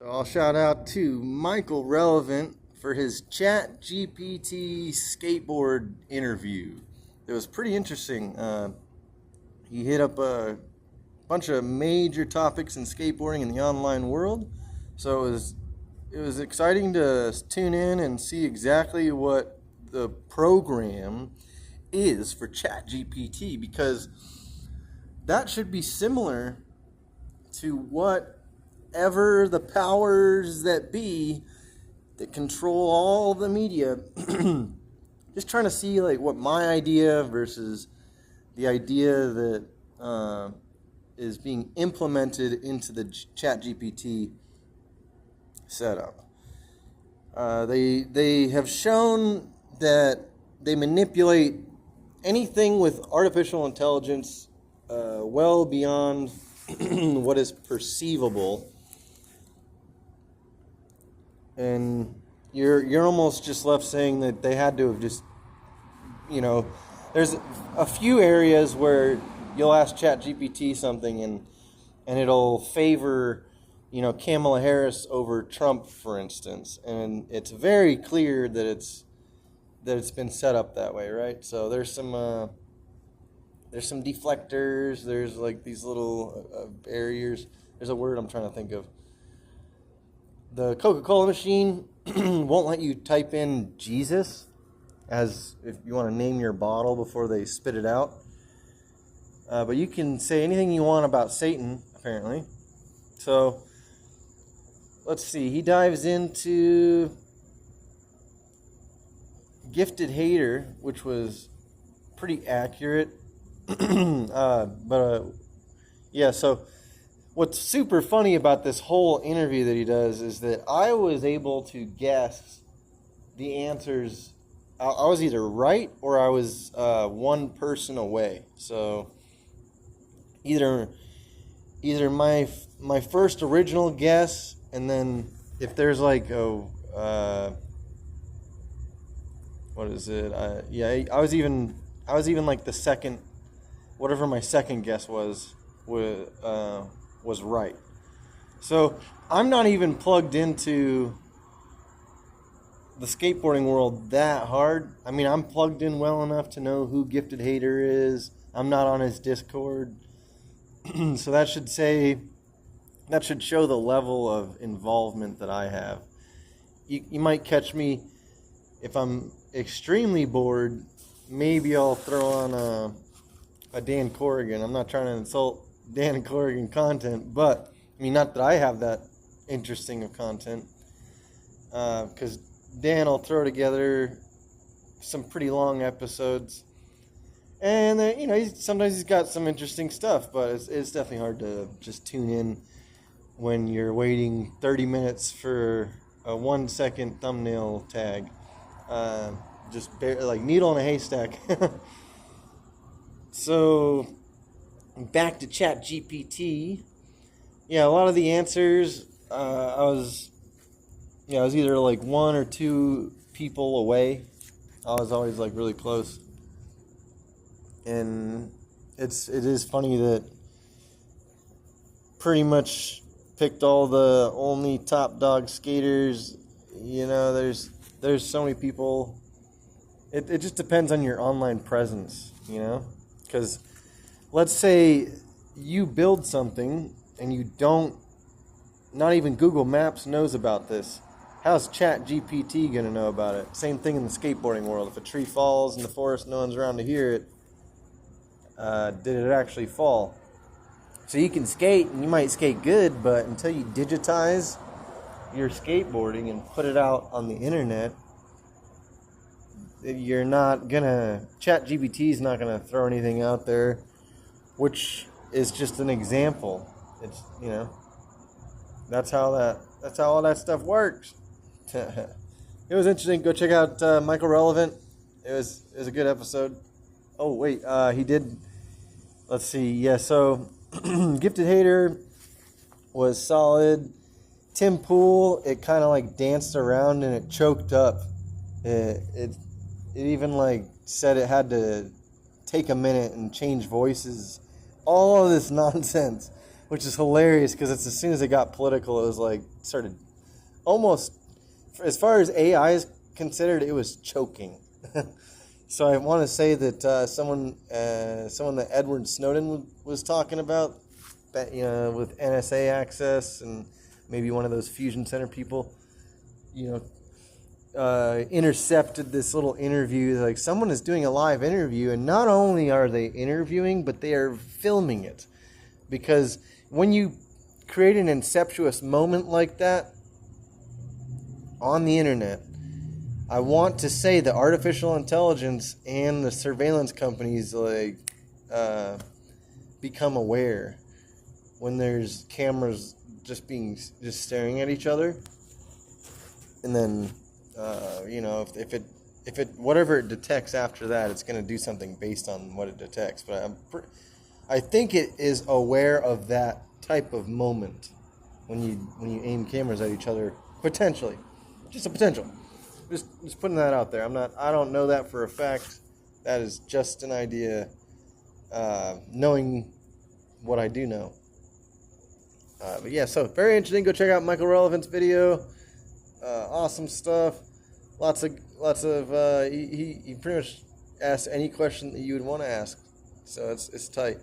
I'll shout out to Micheal Relevant for his Chat GPT skateboard interview. It was pretty interesting. He hit up a bunch of major topics in skateboarding in the online world. So it was exciting to tune in and see exactly what the program is for Chat GPT, because that should be similar to whatever the powers that be that control all the media. Just trying to see like what my idea versus the idea that is being implemented into the Chat GPT setup. They have shown that they manipulate anything with artificial intelligence well beyond what is perceivable, and you're almost just left saying that they had to have just, there's a few areas where you'll ask ChatGPT something and it'll favor, Kamala Harris over Trump, for instance, and it's very clear that it's been set up that way, right? So there's some deflectors. There's like these little barriers. There's a word I'm trying to think of. The Coca-Cola machine won't let you type in Jesus as if you want to name your bottle before they spit it out. But you can say anything you want about Satan, apparently. So let's see. He dives into Gifted Hater, which was pretty accurate. So what's super funny about this whole interview that he does is that I was able to guess the answers. I was either right or I was one person away. So either my first original guess, and then if there's like what is it? I was even like the second, whatever my second guess was right. So I'm not even plugged into the skateboarding world that hard. I mean, I'm plugged in well enough to know who Gifted Hater is. I'm not on his Discord. So that should show the level of involvement that I have. You might catch me if I'm extremely bored. Maybe I'll throw on a Dan Corrigan. I'm not trying to insult Dan Corrigan content, but I mean, not that I have that interesting of content, because Dan will throw together some pretty long episodes, and sometimes he's got some interesting stuff, but it's definitely hard to just tune in when you're waiting 30 minutes for a 1 second thumbnail tag. Like needle in a haystack. So back to Chat GPT. Yeah, a lot of the answers, I was either like one or two people away. I was always like really close. And it is funny that pretty much picked all the only top dog skaters. There's so many people. It just depends on your online presence, because let's say you build something and you not even Google Maps knows about this. How's Chat GPT going to know about it? Same thing in the skateboarding world. If a tree falls in the forest, no one's around to hear it. Did it actually fall? So you can skate, and you might skate good, but until you digitize your skateboarding and put it out on the internet, you're not gonna, ChatGPT is not gonna throw anything out there, which is just an example. It's that's how all that stuff works. It was interesting. Go check out Micheal Relevant. It was a good episode. Oh wait, he did. Let's see. Yeah, so Gifted Hater was solid. Tim Pool, it kind of like danced around and it choked up. It even like said it had to take a minute and change voices. All of this nonsense. which is hilarious because it's as soon as it got political, it was like started almost, as far as AI is considered, it was choking. So I want to say that someone that Edward Snowden was talking about, that, you know, with NSA access and maybe one of those fusion center people, you know, intercepted this little interview. Like, someone is doing a live interview, and not only are they interviewing, but they are filming it. Because when you create an incestuous moment like that on the internet, I want to say that artificial intelligence and the surveillance companies become aware when there's cameras just staring at each other, and then you know, if it whatever it detects after that, it's going to do something based on what it detects. But I think it is aware of that type of moment when you aim cameras at each other, potentially, just a potential. Just putting that out there. I don't know that for a fact. That is just an idea, knowing what I do know. But yeah, so very interesting. Go check out Micheal Relevant's video. Awesome stuff. Lots of he pretty much asked any question that you would want to ask. So it's tight.